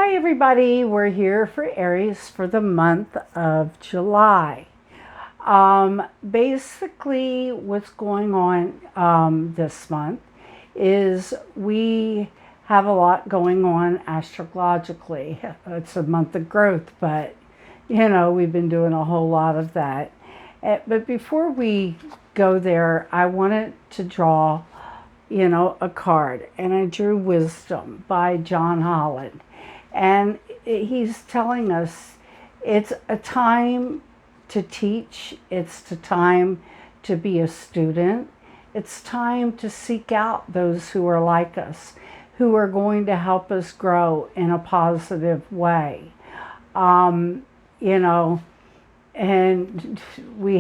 Hi everybody, we're here for Aries for the month of July. Basically what's going on this month is we have a lot going on astrologically. It's a month of growth, but we've been doing a whole lot of that. But before we go there, I wanted to draw a card, and I drew Wisdom by John Holland. And he's telling us it's a time to teach, it's a time to be a student, it's time to seek out those who are like us, who are going to help us grow in a positive way. And we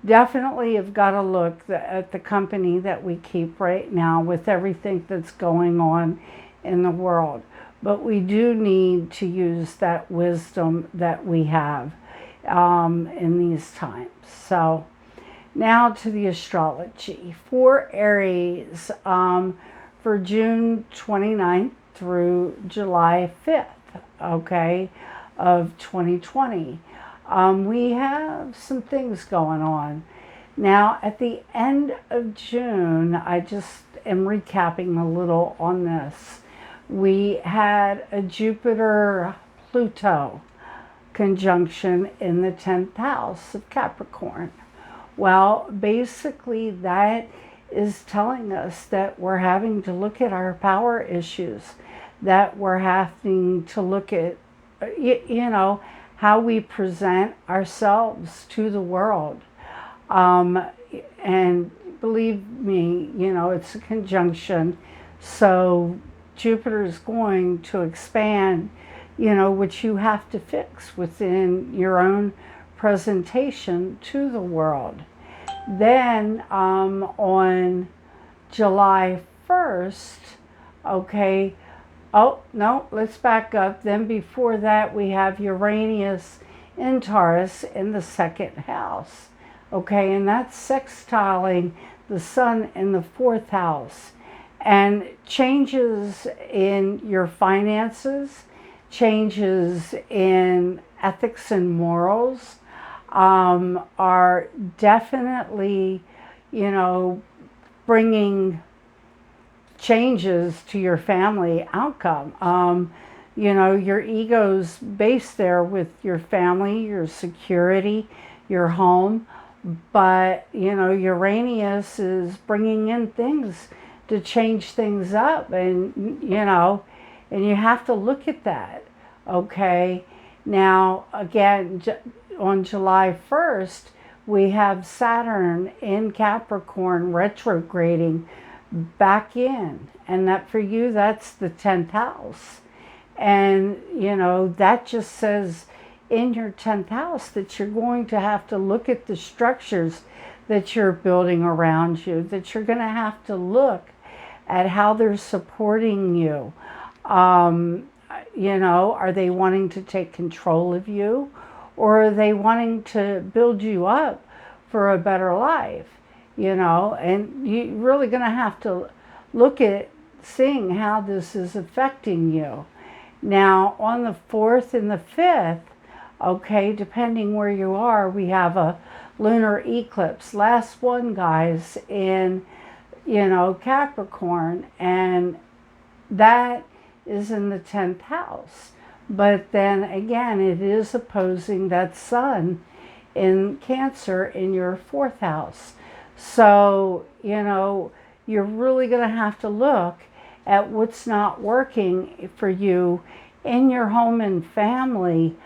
definitely have got to look at the company that we keep right now with everything that's going on in the world. But we do need to use that wisdom that we have in these times. So now to the astrology. For Aries, for June 29th through July 5th, of 2020, we have some things going on. Now, at the end of June, I just am recapping a little on this. We had a Jupiter-Pluto conjunction in the 10th house of Capricorn. Well, basically that is telling us that we're having to look at our power issues, that we're having to look at, how we present ourselves to the world. And believe me, it's a conjunction. So Jupiter is going to expand, which you have to fix within your own presentation to the world. Then on July 1st, oh, no, let's back up. Then before that, we have Uranus in Taurus in the second house. And that's sextiling the sun in the fourth house. And changes in your finances, changes in ethics and morals are definitely, bringing changes to your family outcome. Your ego's based there with your family, your security, your home. But, Uranus is bringing in things to change things up, and you have to look at that. Now again, on July 1st, we have Saturn in Capricorn retrograding back in, and that for you, that's the 10th house. And that just says in your 10th house that you're going to have to look at the structures that you're building around you, that you're going to have to look at how they're supporting you. Are they wanting to take control of you, or are they wanting to build you up for a better life? And you're really going to have to look at seeing how this is affecting you. Now, on the 4th and the 5th, depending where you are, we have a lunar eclipse. Last one, guys, in Capricorn, and that is in the 10th house. But then again, it is opposing that sun in Cancer in your 4th house. So, you're really going to have to look at what's not working for you in your home and family,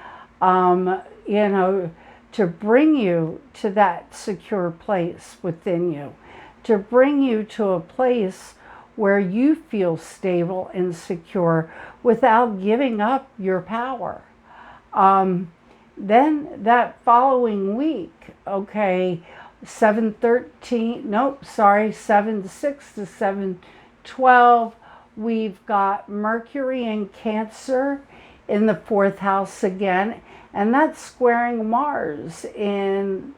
to bring you to that secure place within you, to bring you to a place where you feel stable and secure without giving up your power. Then that following week, 7/6 to 7/12, we've got Mercury in Cancer in the 4th house again, and that's squaring Mars in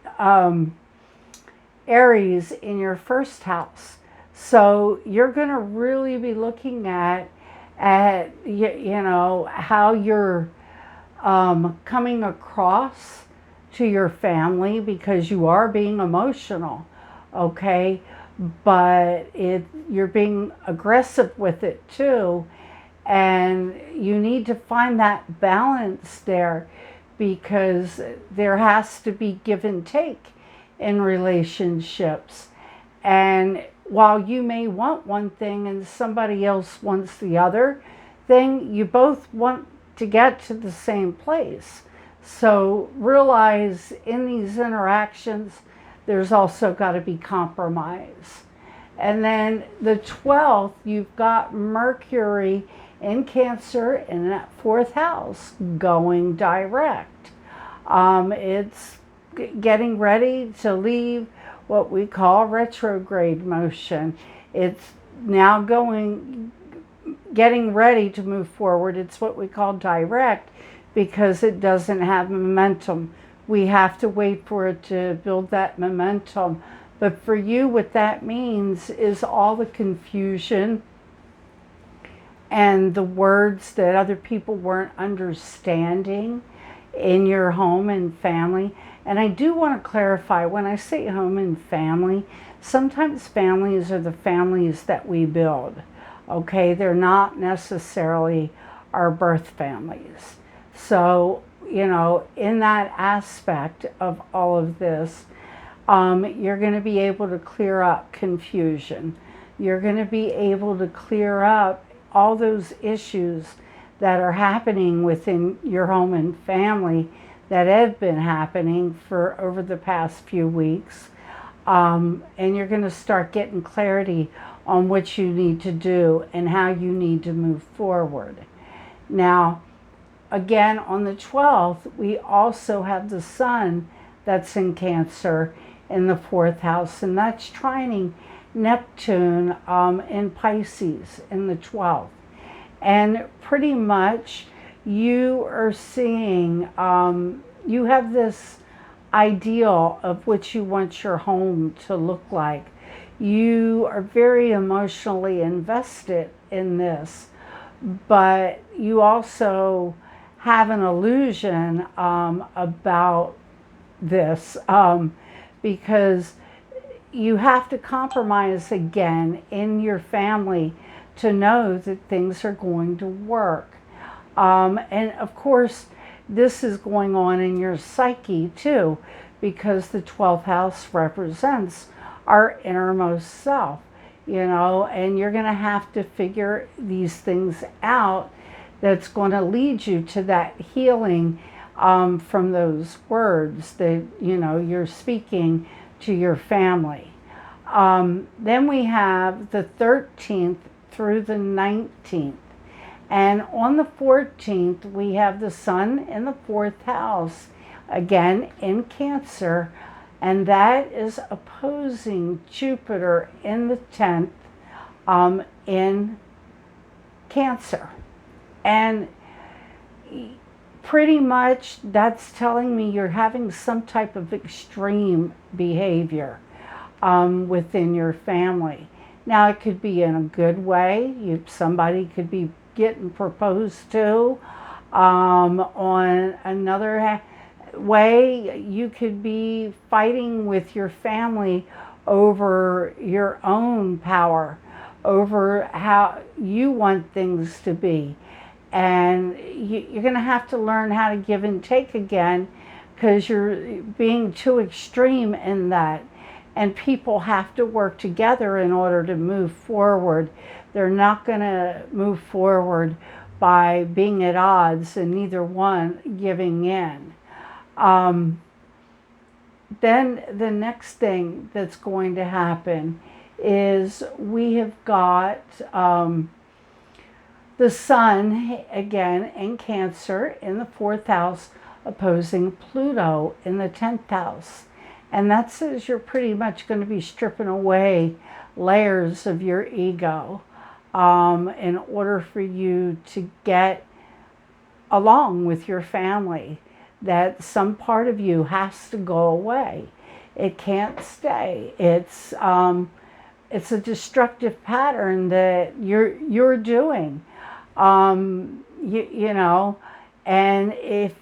Aries in your 1st house. So you're going to really be looking at at you know how you're coming across to your family, because you are being emotional, okay? But you're being aggressive with it too, and you need to find that balance there, because there has to be give and take in relationships. And while you may want one thing and somebody else wants the other thing, you both want to get to the same place. So realize in these interactions, there's also got to be compromise. And then the 12th, you've got Mercury in Cancer in that fourth house going direct. It's getting ready to leave what we call retrograde motion. It's now getting ready to move forward. It's what we call direct, because it doesn't have momentum. We have to wait for it to build that momentum. But for you, what that means is all the confusion and the words that other people weren't understanding in your home and family. And I do want to clarify, when I say home and family, sometimes families are the families that we build. Okay, they're not necessarily our birth families. So, you know, in that aspect of all of this, you're going to be able to clear up confusion. You're going to be able to clear up all those issues that are happening within your home and family that have been happening for over the past few weeks. And you're going to start getting clarity on what you need to do and how you need to move forward. Now, again, on the 12th, we also have the sun that's in Cancer in the fourth house, and that's trining Neptune in Pisces in the 12th. And pretty much you are seeing, you have this ideal of what you want your home to look like. You are very emotionally invested in this, but you also have an illusion about this, because you have to compromise again in your family to know that things are going to work. And of course, this is going on in your psyche too, because the 12th house represents our innermost self, you know, and you're going to have to figure these things out that's going to lead you to that healing from those words that, you know, you're speaking to your family. Then we have the 13th through the 19th. And on the 14th, we have the sun in the fourth house, again in Cancer, and that is opposing Jupiter in the 10th in Cancer. And pretty much that's telling me you're having some type of extreme behavior within your family. Now, it could be in a good way. Somebody could be getting proposed to. On another way, you could be fighting with your family over your own power, over how you want things to be. And you're going to have to learn how to give and take again, because you're being too extreme in that. And people have to work together in order to move forward. They're not going to move forward by being at odds and neither one giving in. Then the next thing that's going to happen is we have got the sun again in Cancer in the fourth house opposing Pluto in the 10th house. And that says you're pretty much going to be stripping away layers of your ego in order for you to get along with your family. That some part of you has to go away. It can't stay. It's a destructive pattern that you're doing. You know, and if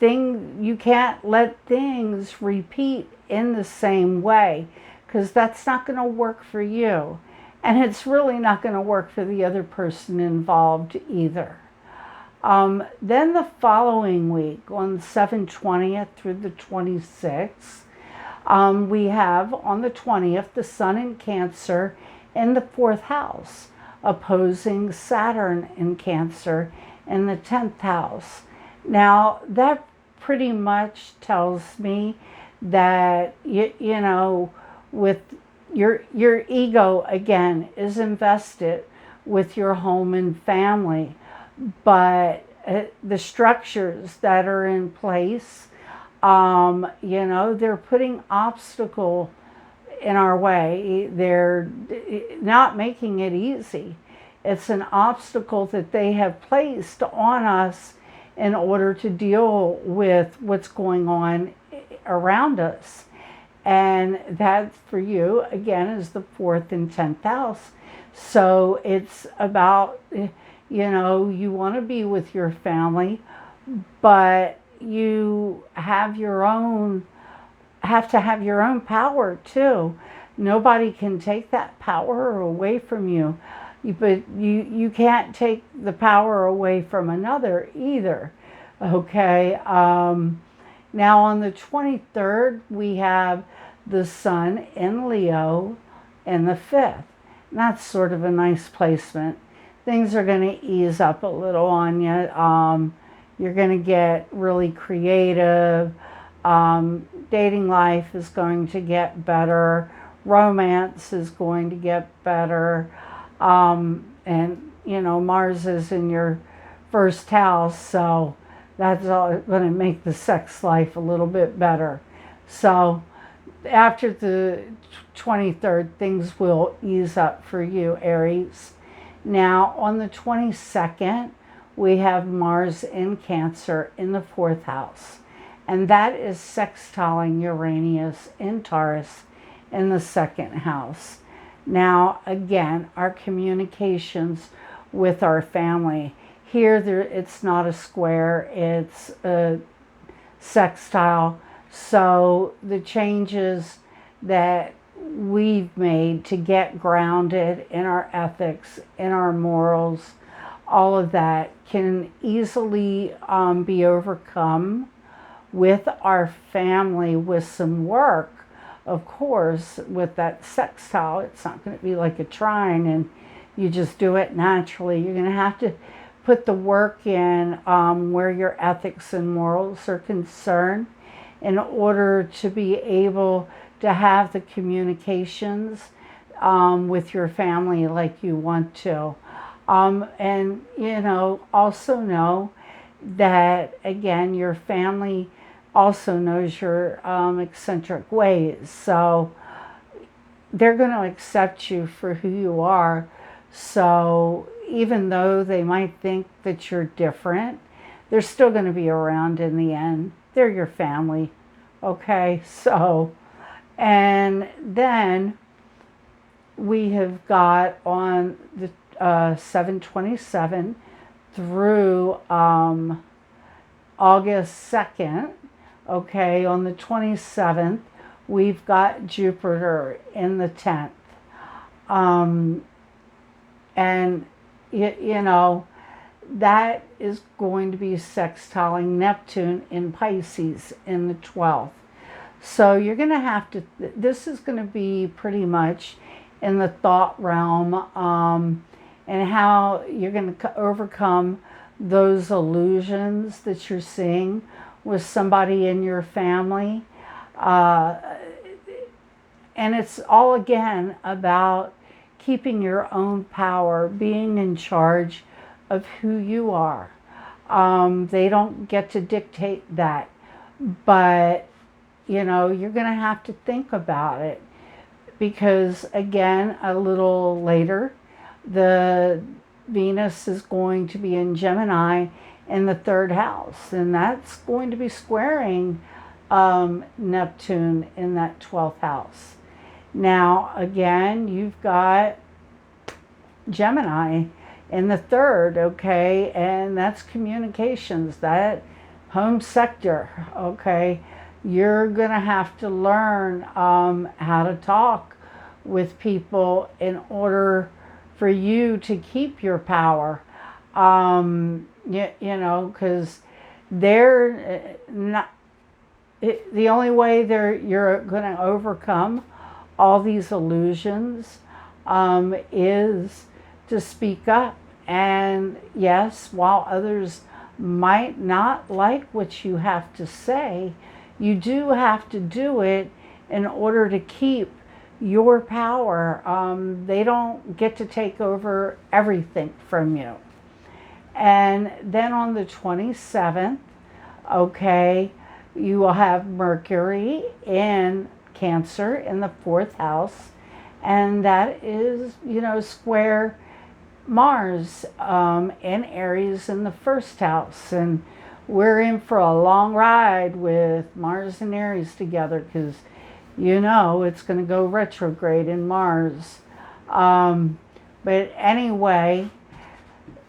you can't let things repeat in the same way, because that's not going to work for you. And it's really not going to work for the other person involved either. Then the following week, on 7/20th through the 26th, we have on the 20th the Sun in Cancer in the fourth house, opposing Saturn in Cancer in the 10th house. Now, that pretty much tells me that, you know, with your ego, again, is invested with your home and family. But the structures that are in place, you know, they're putting obstacle in our way. They're not making it easy. It's an obstacle that they have placed on us in order to deal with what's going on around us. And that for you, again, is the 4th and 10th house. So it's about, you know, you want to be with your family, but you have to have your own power too. Nobody can take that power away from you, but you can't take the power away from another either. Okay. Now on the 23rd, we have the Sun in Leo in the 5th. And that's sort of a nice placement. Things are going to ease up a little on you. You're going to get really creative. Dating life is going to get better. Romance is going to get better. And, you know, Mars is in your first house, so that's all going to make the sex life a little bit better. So after the 23rd, things will ease up for you, Aries. Now, on the 22nd, we have Mars in Cancer in the 4th house. And that is sextiling Uranus in Taurus in the 2nd house. Now, again, our communications with our family. Here, it's not a square, it's a sextile. So the changes that we've made to get grounded in our ethics, in our morals, all of that can easily be overcome with our family with some work. Of course, with that sextile, it's not going to be like a trine and you just do it naturally. You're going to have to put the work in where your ethics and morals are concerned in order to be able to have the communications with your family like you want to. And, you know, also know that, again, your family also knows your eccentric ways. So they're going to accept you for who you are. So even though they might think that you're different, they're still going to be around in the end. They're your family. Okay, so, and then we have got on the 7/27 through August 2nd, okay, on the 27th, we've got Jupiter in the 10th. And, you know, that is going to be sextiling Neptune in Pisces in the 12th. So you're going to have to, this is going to be pretty much in the thought realm, and how you're going to overcome those illusions that you're seeing with somebody in your family. And it's all, again, about keeping your own power, being in charge of who you are. They don't get to dictate that. But, you know, you're going to have to think about it. Because, again, a little later, the Venus is going to be in Gemini in the 3rd house. And that's going to be squaring Neptune in that 12th house. Now, again, you've got Gemini in the third, okay, and that's communications, that home sector, okay. You're gonna have to learn how to talk with people in order for you to keep your power. You know, because they're not, the only way you're going to overcome all these illusions is to speak up. And yes, while others might not like what you have to say, you do have to do it in order to keep your power. They don't get to take over everything from you. And then on the 27th, okay, you will have Mercury in Cancer in the 4th house, and that is, you know, square Mars in Aries in the 1st house. And we're in for a long ride with Mars and Aries together, because you know it's going to go retrograde in Mars. But anyway,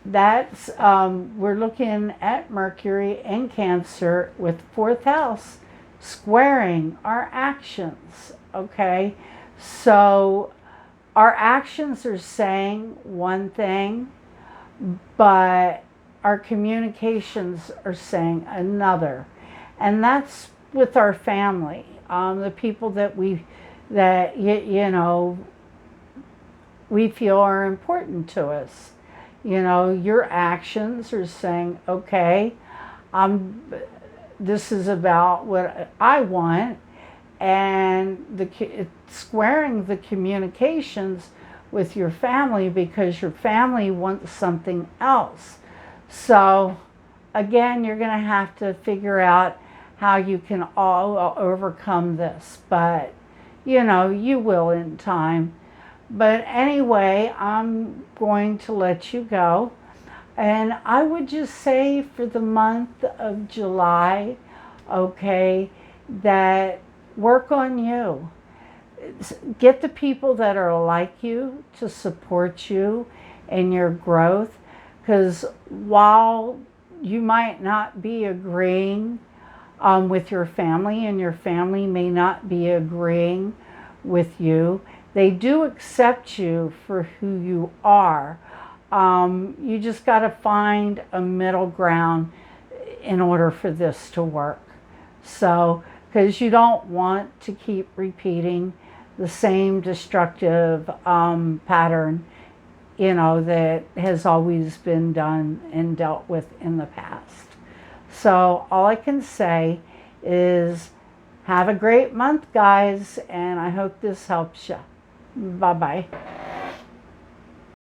that's we're looking at Mercury in Cancer with 4th house squaring our actions, okay. So our actions are saying one thing, but our communications are saying another. And that's with our family, the people that you know, we feel are important to us. You know, your actions are saying, okay, this is about what I want, and it's squaring the communications with your family, because your family wants something else. So again, you're going to have to figure out how you can all overcome this, but you know, you will in time. But anyway, I'm going to let you go. And I would just say for the month of July, okay, that work on you. Get the people that are like you to support you in your growth. Because while you might not be agreeing with your family, and your family may not be agreeing with you, they do accept you for who you are. You just got to find a middle ground in order for this to work. So, because you don't want to keep repeating the same destructive pattern, you know, that has always been done and dealt with in the past. So all I can say is have a great month, guys, and I hope this helps you. Bye-bye.